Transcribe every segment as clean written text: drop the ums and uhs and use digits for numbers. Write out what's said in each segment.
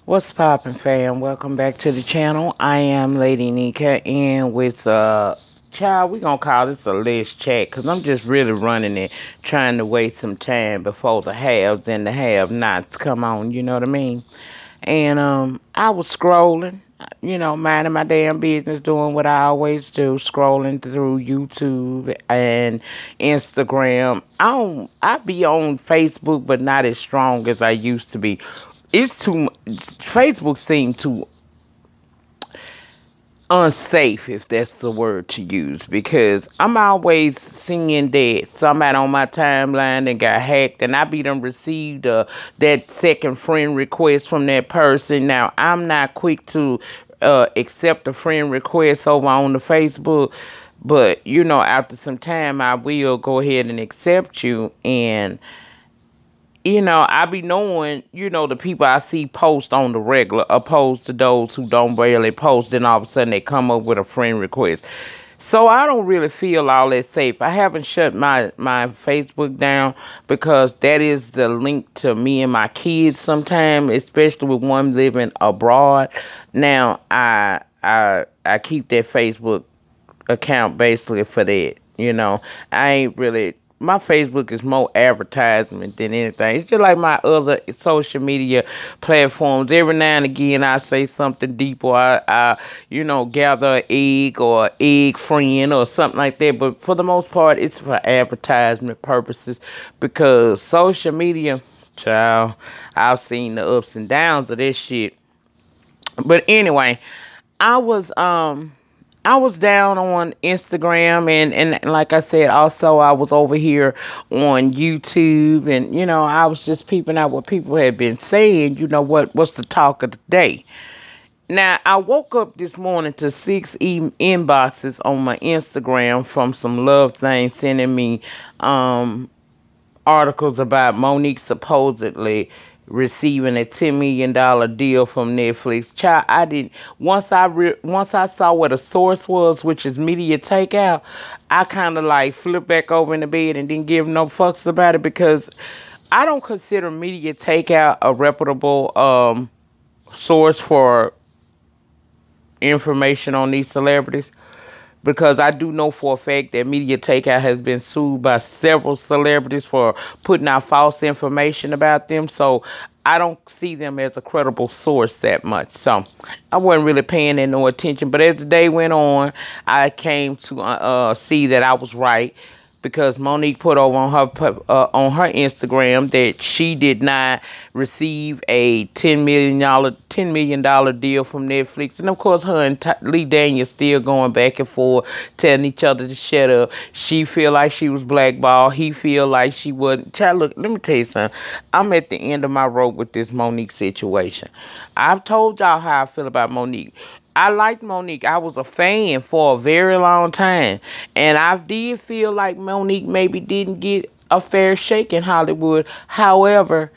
What's poppin', fam? Welcome back to the channel. I am Lady Nika, and with child, we gonna call this a list chat because I'm just really running it, trying to waste some time before the haves and the have-nots come on. You know what I mean? And I was scrolling, minding my damn business, doing what I always do, scrolling through YouTube and Instagram. I be on Facebook, but not as strong as I used to be. It's too Facebook seemed too unsafe, if that's the word to use, because I'm always seeing that somebody on my timeline that got hacked, and I be done received that second friend request from that person. Now I'm not quick to accept a friend request over on the Facebook, but after some time I will go ahead and accept you. And I be knowing, the people I see post on the regular, opposed to those who don't barely post, then all of a sudden they come up with a friend request. So I don't really feel all that safe. I haven't shut my Facebook down because that is the link to me and my kids sometimes, especially with one living abroad. Now I keep that Facebook account basically for that. I ain't really, my Facebook is more advertisement than anything. It's just like my other social media platforms. Every now and again, I say something deep, or I gather an egg or egg friend or something like that. But for the most part, it's for advertisement purposes, because social media, child, I've seen the ups and downs of this shit. But anyway, I was um I was down on Instagram, and like I said, also I was over here on YouTube, and I was just peeping out what people had been saying. What's the talk of the day. Now I woke up this morning to six inboxes on my Instagram from some love things sending me articles about Monique supposedly receiving a $10 million deal from Netflix. Child, I didn't. Once I saw what a source was, which is Media Takeout, I kind of like flipped back over in the bed and didn't give no fucks about it, because I don't consider Media Takeout a reputable source for information on these celebrities, because I do know for a fact that Media Takeout has been sued by several celebrities for putting out false information about them. So I don't see them as a credible source that much. So I wasn't really paying it no attention. But as the day went on, I came to see that I was right, because Monique put over on her Instagram that she did not receive a $10 million deal from Netflix. And of course, her and Lee Daniels still going back and forth, telling each other to shut up. She feel like she was blackballed. He feel like she wasn't. Child, look, let me tell you something. I'm at the end of my rope with this Monique situation. I've told y'all how I feel about Monique. I liked Monique. I was a fan for a very long time. And I did feel like Monique maybe didn't get a fair shake in Hollywood. However,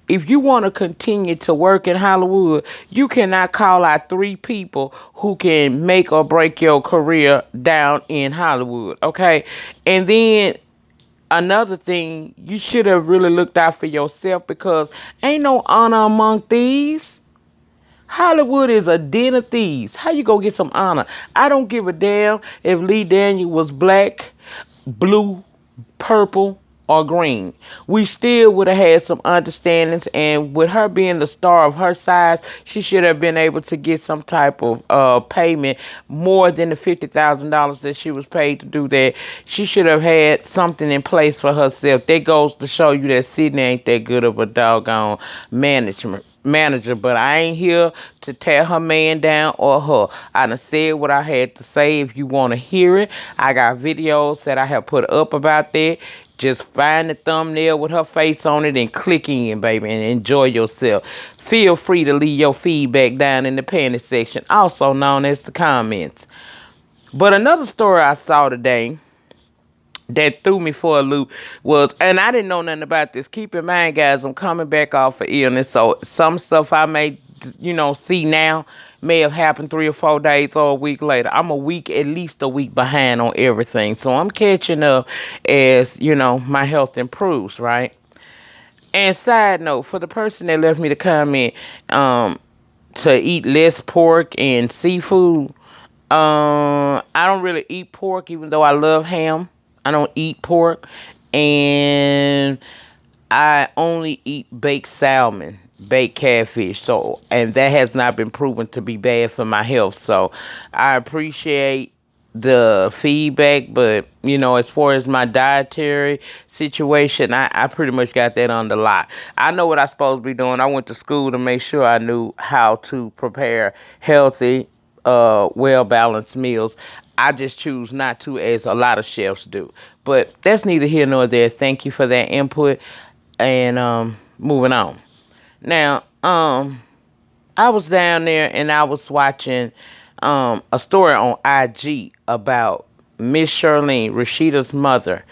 if you want to continue to work in Hollywood, you cannot call out three people who can make or break your career down in Hollywood, okay? And then another thing, you should have really looked out for yourself, because ain't no honor among thieves. Hollywood is a den of thieves. How you gonna get some honor? I don't give a damn if Lee Daniel was black, blue, purple, or green. We still would have had some understandings, and with her being the star of her size, she should have been able to get some type of payment more than the $50,000 that she was paid to do that. She should have had something in place for herself. That goes to show you that Sydney ain't that good of a doggone manager. But I ain't here to tear her man down or her. I done said what I had to say. If you want to hear it, I got videos that I have put up about that. Just find the thumbnail with her face on it and click in, baby, and enjoy yourself. Feel free to leave your feedback down in the panty section, also known as the comments. But another story I saw today that threw me for a loop was, and I didn't know nothing about this. Keep in mind, guys, I'm coming back off of illness, so some stuff I may, see now may have happened 3 or 4 days or a week later. I'm at least a week behind on everything, so I'm catching up as, my health improves, right? And side note, for the person that left me the comment, to eat less pork and seafood. I don't really eat pork, even though I love ham. I don't eat pork, and I only eat baked salmon, baked catfish. So, and that has not been proven to be bad for my health. So, I appreciate the feedback, but as far as my dietary situation, I pretty much got that on the lock. I know what I'm supposed to be doing. I went to school to make sure I knew how to prepare healthy, well balanced meals. I just choose not to, as a lot of chefs do. But that's neither here nor there. Thank you for that input, and moving on. Now, I was down there and I was watching a story on IG about Miss Shirleen, Rashida's mother,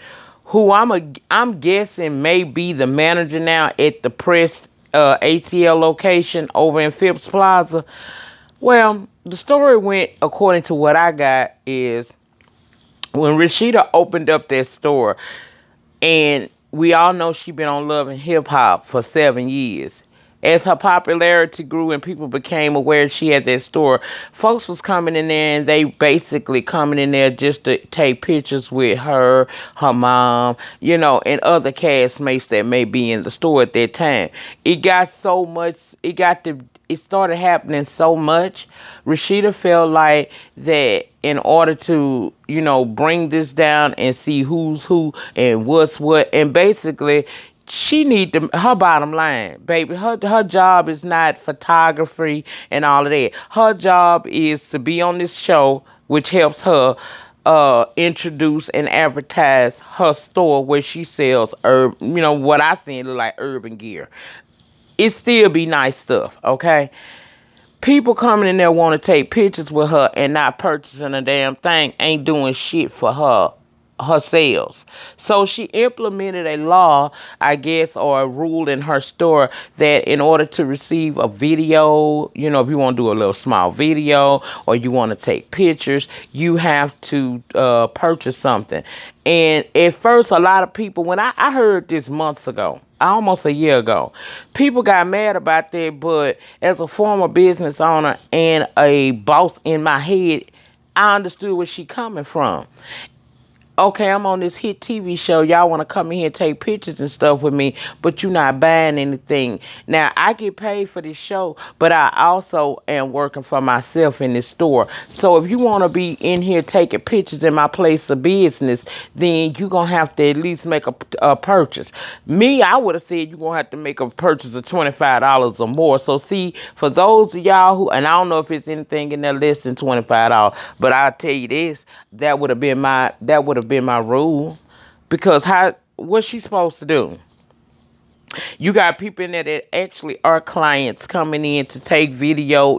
who I'm guessing may be the manager now at the Press ATL location over in Phipps Plaza. Well, the story went according to what I got is when Rashida opened up that store, and we all know she been on Love and Hip Hop for 7 years. As her popularity grew and people became aware she had that store, folks was coming in there and they basically coming in there just to take pictures with her, her mom, and other castmates that may be in the store at that time. It got so much, it started happening so much. Rashida felt like that in order to, bring this down and see who's who and what's what, and basically she need to, her bottom line, baby, her job is not photography and all of that. Her job is to be on this show, which helps her introduce and advertise her store where she sells what I think look like urban gear. It still be nice stuff, okay? People coming in there want to take pictures with her and not purchasing a damn thing ain't doing shit for her sales. So she implemented a law, I guess, or a rule in her store that in order to receive a video, if you want to do a little small video or you want to take pictures, you have to purchase something. And at first, a lot of people, when I heard this months ago, almost a year ago, people got mad about that, but as a former business owner and a boss in my head, I understood where she coming from. Okay, I'm on this hit TV show. Y'all want to come in here and take pictures and stuff with me, but you're not buying anything. Now, I get paid for this show, but I also am working for myself in this store. So if you want to be in here taking pictures in my place of business, then you're going to have to at least make a purchase. Me, I would have said you're going to have to make a purchase of $25 or more. So see, for those of y'all who, and I don't know if it's anything in there less than $25, but I'll tell you this, that would have been my rule, because what's she supposed to do? You got people in there that actually are clients coming in to take video.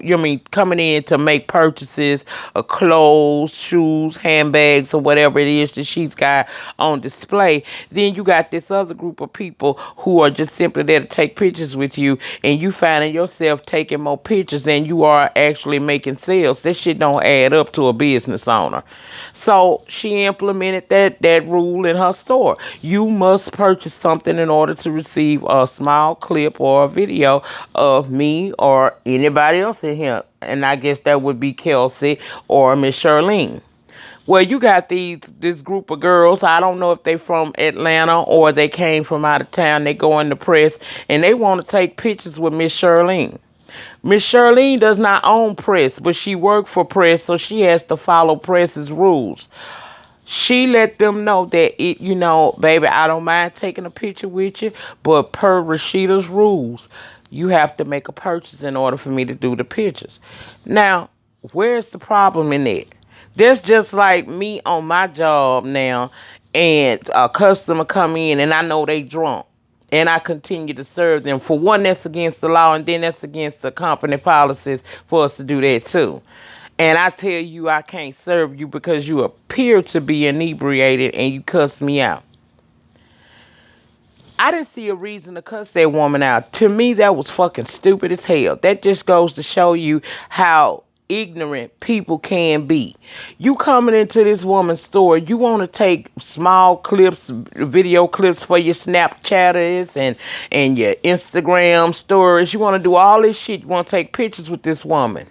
Coming in to make purchases of clothes, shoes, handbags, or whatever it is that she's got on display. Then you got this other group of people who are just simply there to take pictures with you, and you finding yourself taking more pictures than you are actually making sales. This shit don't add up to a business owner. So she implemented that rule in her store. You must purchase something in order to receive a small clip or a video of me or anybody else in here. And I guess that would be Kelsey or Miss Shirleen. Well, you got this group of girls. I don't know if they from Atlanta or they came from out of town. They go in the press and they want to take pictures with Miss Shirleen. Miss Shirleen does not own Press, but she worked for Press, so she has to follow Press's rules. She let them know that baby, I don't mind taking a picture with you, but per Rashida's rules, you have to make a purchase in order for me to do the pictures. Now, where's the problem in that? That's just like me on my job now, and a customer come in and I know they drunk. And I continue to serve them. For one, that's against the law, and then that's against the company policies for us to do that too. And I tell you I can't serve you because you appear to be inebriated and you cuss me out. I didn't see a reason to cuss that woman out. To me, that was fucking stupid as hell. That just goes to show you how ignorant people can be. You coming into this woman's store, you want to take small clips, video clips for your Snapchatters and your Instagram stories. You want to do all this shit. You want to take pictures with this woman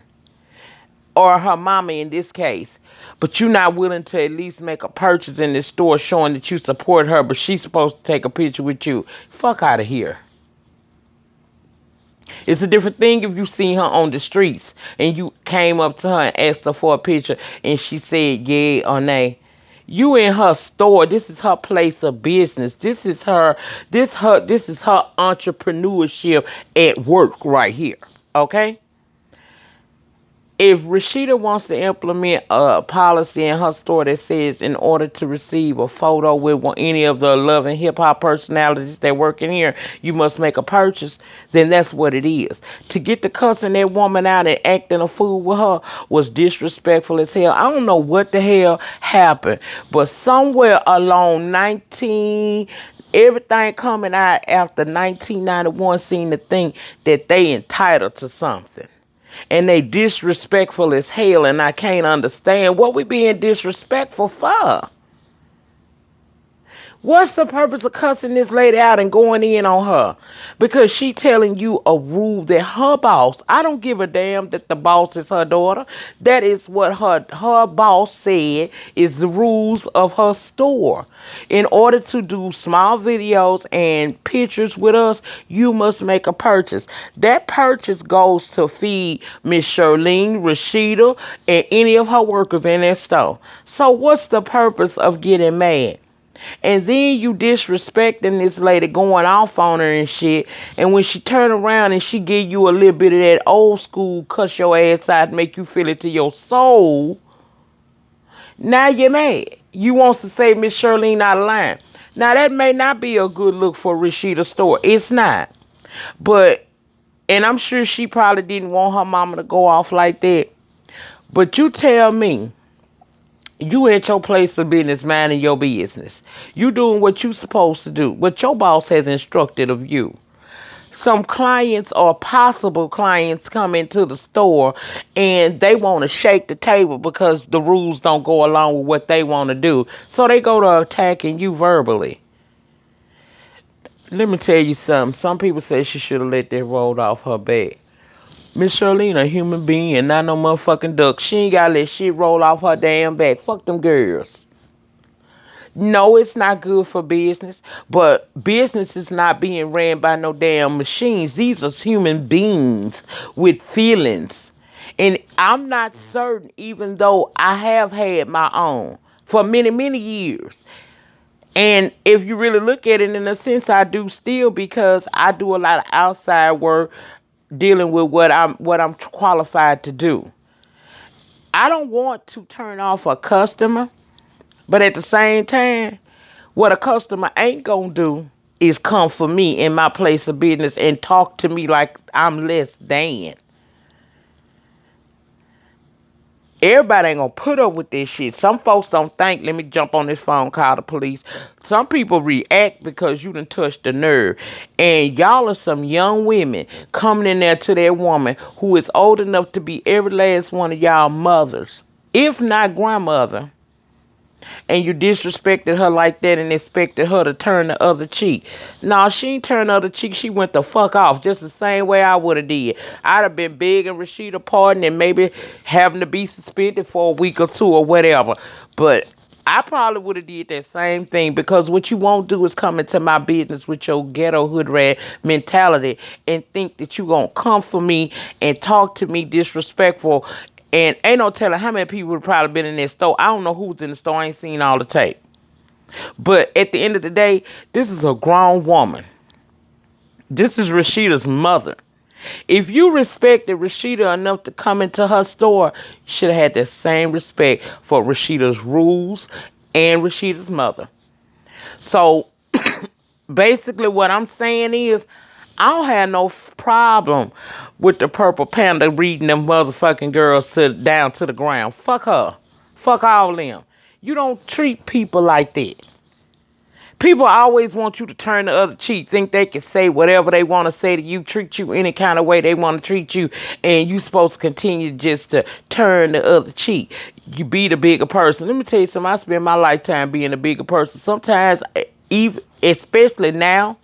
or her mama in this case. But you're not willing to at least make a purchase in this store showing that you support her, but she's supposed to take a picture with you. Fuck out of here. It's a different thing if you seen her on the streets and you came up to her and asked her for a picture and she said yeah or nay. You in her store. This is her place of business. This is her entrepreneurship at work right here. Okay? If Rashida wants to implement a policy in her store that says in order to receive a photo with any of the love and hip hop personalities that work in here, you must make a purchase, then that's what it is. To get to cussing that woman out and acting a fool with her was disrespectful as hell. I don't know what the hell happened, but somewhere along everything coming out after 1991 seemed to think that they entitled to something. And they disrespectful as hell, and I can't understand what we being disrespectful for. What's the purpose of cussing this lady out and going in on her? Because she telling you a rule that her boss, I don't give a damn that the boss is her daughter. That is what her boss said is the rules of her store. In order to do small videos and pictures with us, you must make a purchase. That purchase goes to feed Miss Shirleen, Rashida, and any of her workers in that store. So what's the purpose of getting mad? And then you disrespecting this lady, going off on her and shit. And when she turn around and she give you a little bit of that old school cuss your ass out, make you feel it to your soul, now you're mad. You want to say Miss Shirlene out of line. Now that may not be a good look for Rashida's store. It's not. But, and I'm sure she probably didn't want her mama to go off like that. But you tell me, you at your place of business, minding your business. You doing what you supposed to do, what your boss has instructed of you. Some clients or possible clients come into the store and they want to shake the table because the rules don't go along with what they want to do. So they go to attacking you verbally. Let me tell you something. Some people say she should have let that roll off her back. Miss Shirlene a human being and not no motherfucking duck. She ain't gotta let shit roll off her damn back. Fuck them girls. No, it's not good for business. But business is not being ran by no damn machines. These are human beings with feelings. And I'm not certain, even though I have had my own for many, many years. And if you really look at it in a sense, I do still, because I do a lot of outside work dealing with what I'm qualified to do. I don't want to turn off a customer, but at the same time, what a customer ain't gonna do is come for me in my place of business and talk to me like I'm less than. Everybody ain't gonna put up with this shit. Some folks don't think, let me jump on this phone, call the police. Some people react because you done touched the nerve. And y'all are some young women coming in there to that woman who is old enough to be every last one of y'all mothers, if not grandmother. And you disrespected her like that and expected her to turn the other cheek. No, she ain't turned the other cheek. She went the fuck off just the same way I would have did. I'd have been begging Rashida pardon and maybe having to be suspended for a week or two or whatever. But I probably would have did that same thing, because what you won't do is come into my business with your ghetto hood rat mentality and think that you gonna come for me and talk to me disrespectful. And ain't no telling how many people would probably been in that store. I don't know who's in the store. I ain't seen all the tape. But at the end of the day, this is a grown woman. This is Rashida's mother. If you respected Rashida enough to come into her store, you should have had the same respect for Rashida's rules and Rashida's mother. So basically what I'm saying is, I don't have no problem with the purple panda reading them motherfucking girls down to the ground. Fuck her. Fuck all them. You don't treat people like that. People always want you to turn the other cheek, think they can say whatever they want to say to you, treat you any kind of way they want to treat you, and you supposed to continue just to turn the other cheek. You be the bigger person. Let me tell you something. I spend my lifetime being a bigger person. Sometimes, even especially now,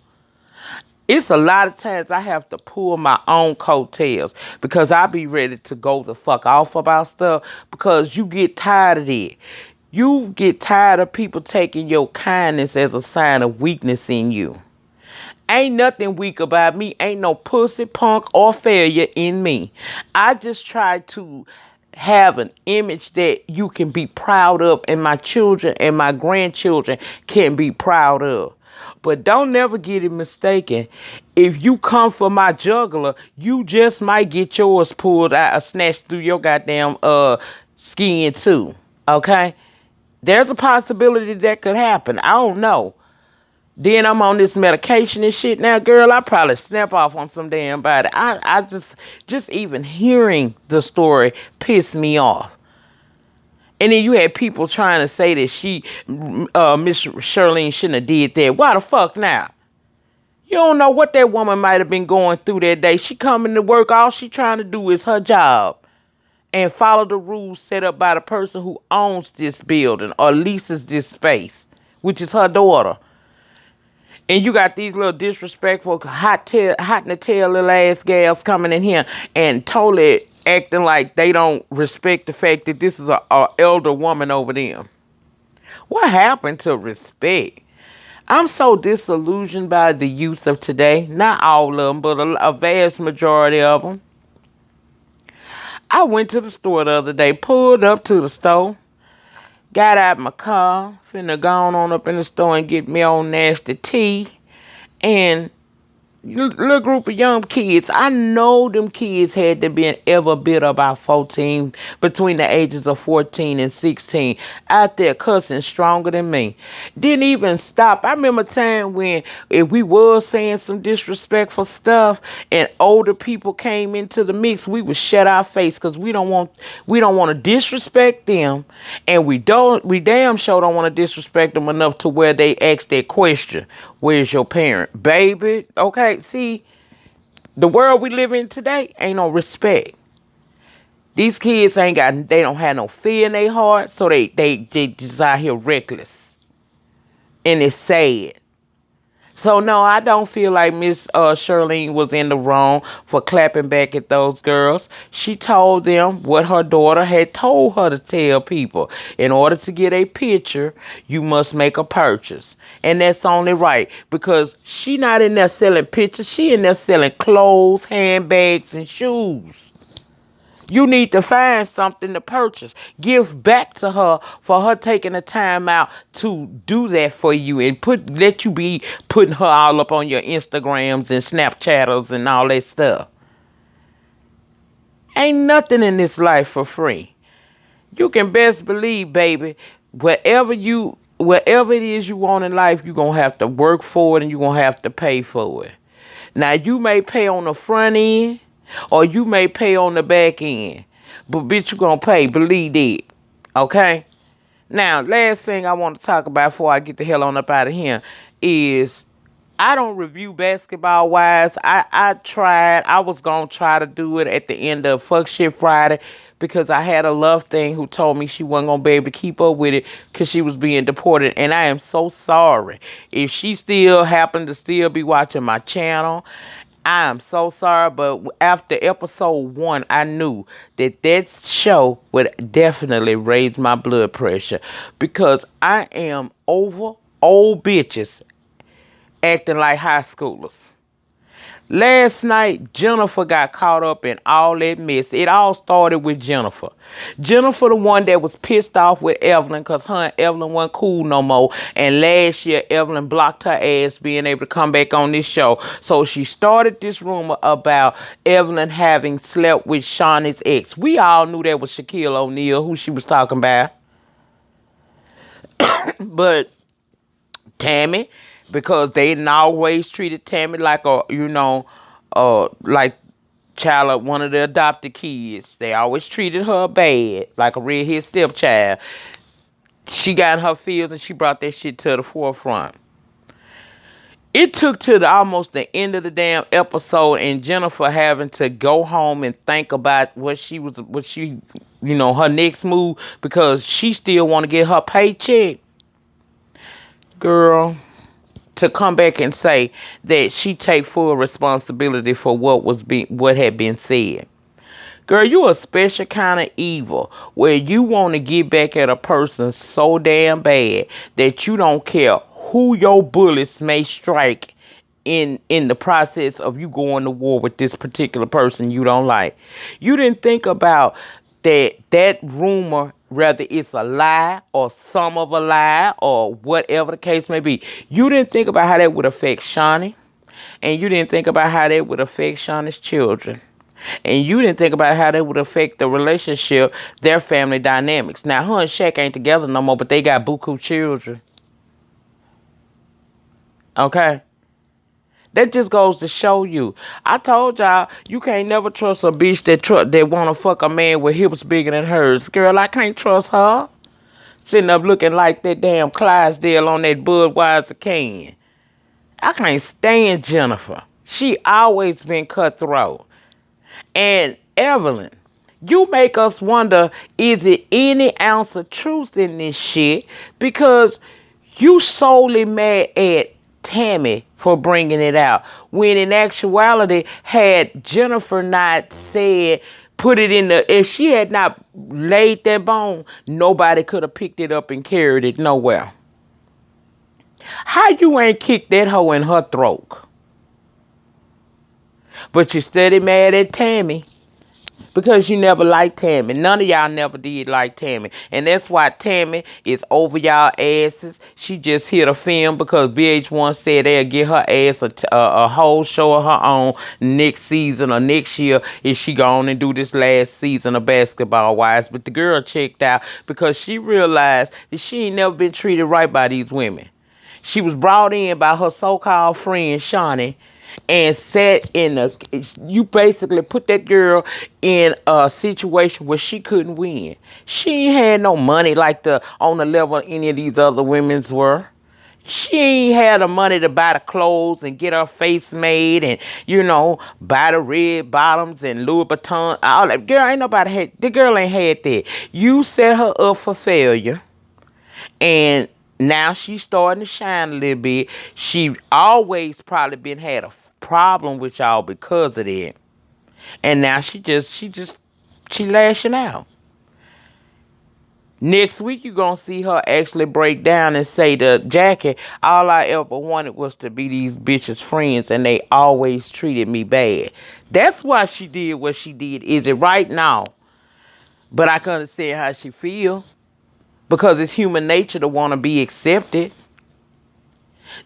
it's a lot of times I have to pull my own coattails because I be ready to go the fuck off about stuff because you get tired of it. You get tired of people taking your kindness as a sign of weakness in you. Ain't nothing weak about me. Ain't no pussy, punk, or failure in me. I just try to have an image that you can be proud of and my children and my grandchildren can be proud of. But don't never get it mistaken. If you come for my jugular, you just might get yours pulled out or snatched through your goddamn skin too. Okay? There's a possibility that could happen. I don't know. Then I'm on this medication and shit now, girl. I probably snap off on some damn body. I just even hearing the story pissed me off. And then you had people trying to say that Miss Shirleen shouldn't have did that. Why the fuck now? You don't know what that woman might have been going through that day. She coming to work. All she trying to do is her job. And follow the rules set up by the person who owns this building or leases this space, which is her daughter. And you got these little disrespectful, hot in the tail little ass gals coming in here and totally acting like they don't respect the fact that this is a elder woman over them. What happened to respect? I'm so disillusioned by the youth of today. Not all of them, but a vast majority of them. I went to the store the other day, pulled up to the store, got out my car, finna go on up in the store and get me old nasty tea, and little group of young kids. I know them kids had to be ever bit about 14, between the ages of 14 and 16, out there cussing stronger than me. Didn't even stop. I remember a time when if we was saying some disrespectful stuff and older people came into the mix, we would shut our face because we don't want to disrespect them, and we damn sure don't want to disrespect them enough to where they ask that question, where's your parent? Baby, okay, see, the world we live in today ain't no respect. These kids they don't have no fear in their heart, so they just out here reckless. And it's sad. So no, I don't feel like Miss Shirleen was in the wrong for clapping back at those girls. She told them what her daughter had told her to tell people. In order to get a picture, you must make a purchase. And that's only right, because she not in there selling pictures. She in there selling clothes, handbags, and shoes. You need to find something to purchase. Give back to her for her taking the time out to do that for you and let you be putting her all up on your Instagrams and Snapchatters and all that stuff. Ain't nothing in this life for free. You can best believe, baby, whatever it is you want in life, you're going to have to work for it and you're going to have to pay for it. Now, you may pay on the front end, or you may pay on the back end. But bitch, you gonna pay. Believe it. Okay? Now, last thing I want to talk about before I get the hell on up out of here is I don't review basketball wise. I tried. I was gonna try to do it at the end of Fuck Shit Friday because I had a love thing who told me she wasn't gonna be able to keep up with it because she was being deported. And I am so sorry. If she still happened to still be watching my channel, I am so sorry, but after episode 1, I knew that show would definitely raise my blood pressure because I am over old bitches acting like high schoolers. Last night, Jennifer got caught up in all that mess. It all started with Jennifer. Jennifer, the one that was pissed off with Evelyn because her and Evelyn wasn't cool no more. And last year, Evelyn blocked her ass being able to come back on this show. So she started this rumor about Evelyn having slept with Shawnee's ex. We all knew that was Shaquille O'Neal, who she was talking about. But Tammy, because they didn't always treated Tammy like like child, one of the adopted kids. They always treated her bad, like a redhead stepchild. She got in her feels and she brought that shit to the forefront. It took to almost the end of the damn episode, and Jennifer having to go home and think about her next move, because she still want to get her paycheck. Girl, to come back and say that she take full responsibility for what had been said. Girl, you a special kind of evil where you want to get back at a person so damn bad that you don't care who your bullets may strike in the process of you going to war with this particular person you don't like. You didn't think about that rumor, whether it's a lie or some of a lie or whatever the case may be. You didn't think about how that would affect Shawnee, and you didn't think about how that would affect Shawnee's children. And you didn't think about how that would affect the relationship, their family dynamics. Now, her and Shaq ain't together no more, but they got buku children. Okay? That just goes to show you. I told y'all, you can't never trust a bitch that want to fuck a man with hips bigger than hers. Girl, I can't trust her. Sitting up looking like that damn Clydesdale on that Budweiser can. I can't stand Jennifer. She always been cutthroat. And Evelyn, you make us wonder, is it any ounce of truth in this shit? Because you solely mad at Tammy for bringing it out, when in actuality, had Jennifer not said, if she had not laid that bone, nobody could have picked it up and carried it nowhere. How you ain't kicked that hoe in her throat? But you steady mad at Tammy because you never liked Tammy. None of y'all never did like Tammy. And that's why Tammy is over y'all asses. She just hit a film because VH1 said they'll get her ass a whole show of her own next season or next year if she go on and do this last season of Basketball Wives. But the girl checked out because she realized that she ain't never been treated right by these women. She was brought in by her so-called friend, Shawnee, and you basically put that girl in a situation where she couldn't win. She ain't had no money on the level any of these other women's were. She ain't had the money to buy the clothes and get her face made and, buy the red bottoms and Louis Vuitton. All that. The girl ain't had that. You set her up for failure. And now she's starting to shine a little bit. She always probably had a problem with y'all because of that. And now she lashing out. Next week you're gonna see her actually break down and say to Jackie, all I ever wanted was to be these bitches' friends and they always treated me bad. That's why she did what she did. Is it right? Now? But I can understand how she feel. Because it's human nature to want to be accepted.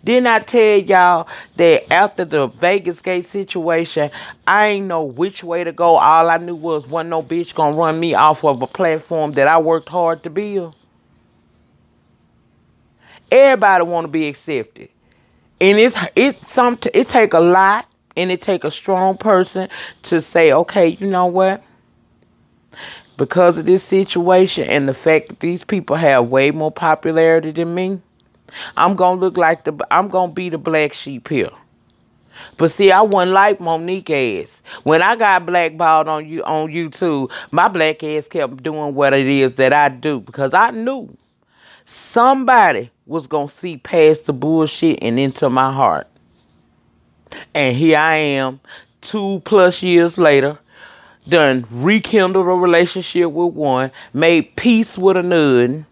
Didn't I tell y'all that after the Vegas Gate situation, I ain't know which way to go. All I knew was wasn't no bitch gonna run me off of a platform that I worked hard to build. Everybody want to be accepted. And it take a lot, and it take a strong person to say, okay, you know what? Because of this situation and the fact that these people have way more popularity than me, I'm gonna be the black sheep here. But see, I wasn't like Monique ass. When I got blackballed on YouTube, my black ass kept doing what it is that I do because I knew somebody was gonna see past the bullshit and into my heart. And here I am, 2+ years later, done rekindled a relationship with one, made peace with another,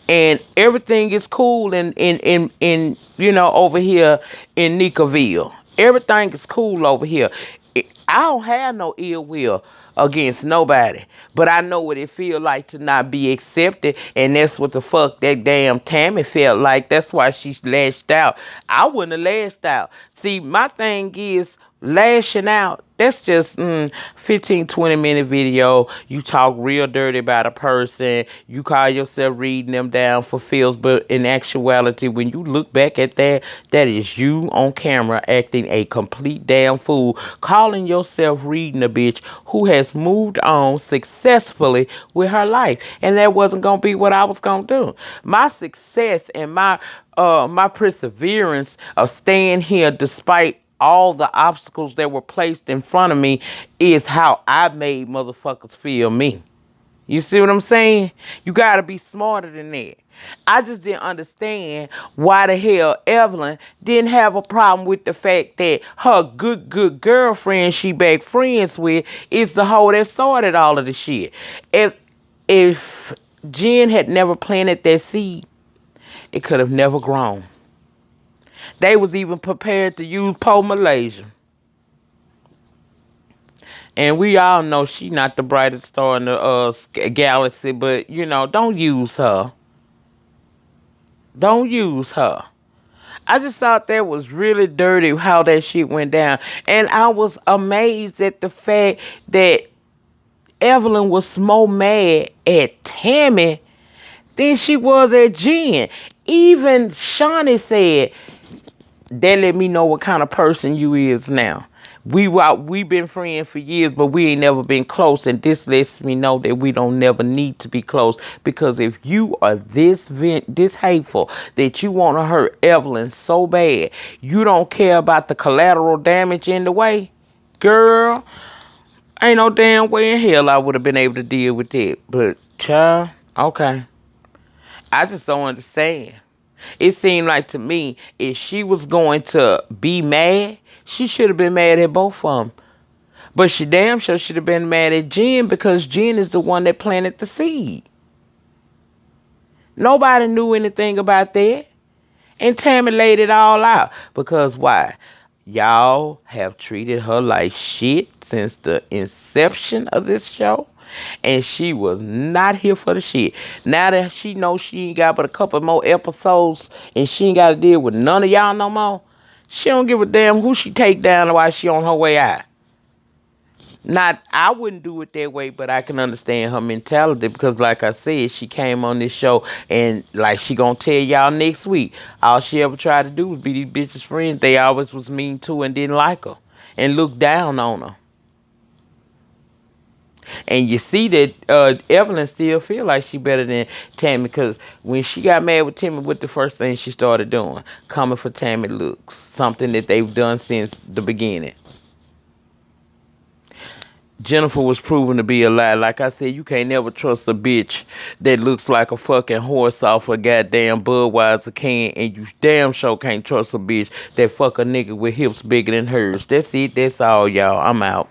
and everything is cool in over here in Nickerville. Everything is cool over here. I don't have no ill will against nobody, but I know what it feel like to not be accepted, and that's what the fuck that damn Tammy felt like. That's why she lashed out. I wouldn't have lashed out. See, my thing is lashing out. That's just 15-20 minute video. You talk real dirty about a person. You call yourself reading them down for feels, but in actuality, when you look back at that is you on camera acting a complete damn fool, calling yourself reading a bitch who has moved on successfully with her life. And that wasn't going to be what I was going to do. My success and my my perseverance of staying here despite all the obstacles that were placed in front of me is how I made motherfuckers feel me. You see what I'm saying? You gotta be smarter than that. I just didn't understand why the hell Evelyn didn't have a problem with the fact that her good girlfriend she back friends with is the hoe that started all of the shit. If Jen had never planted that seed, it could have never grown. They was even prepared to use Po Malaysia. And we all know she not the brightest star in the galaxy, but, you know, don't use her. Don't use her. I just thought that was really dirty how that shit went down. And I was amazed at the fact that Evelyn was more mad at Tammy than she was at Jen. Even Shawnee said, that let me know what kind of person you is now. We been friends for years, but we ain't never been close, and this lets me know that we don't never need to be close. Because if you are this hateful that you want to hurt Evelyn so bad, you don't care about the collateral damage in the way, girl. Ain't no damn way in hell I would have been able to deal with it. But child, okay, I just don't understand. It seemed like to me, if she was going to be mad, she should have been mad at both of them. But she damn sure should have been mad at Jen because Jen is the one that planted the seed. Nobody knew anything about that. And Tammy laid it all out. Because why? Y'all have treated her like shit since the inception of this show. And she was not here for the shit. Now that she knows she ain't got but a couple more episodes and she ain't got to deal with none of y'all no more, she don't give a damn who she take down while she on her way out. Not, I wouldn't do it that way, but I can understand her mentality because, like I said, she came on this show and like she gonna tell y'all next week, all she ever tried to do was be these bitches' friends. They always was mean to her and didn't like her and looked down on her. And you see that Evelyn still feel like she better than Tammy because when she got mad with Tammy, what the first thing she started doing? Coming for Tammy looks. Something that they've done since the beginning. Jennifer was proven to be a lie. Like I said, you can't never trust a bitch that looks like a fucking horse off a goddamn Budweiser can, and you damn sure can't trust a bitch that fuck a nigga with hips bigger than hers. That's it. That's all, y'all. I'm out.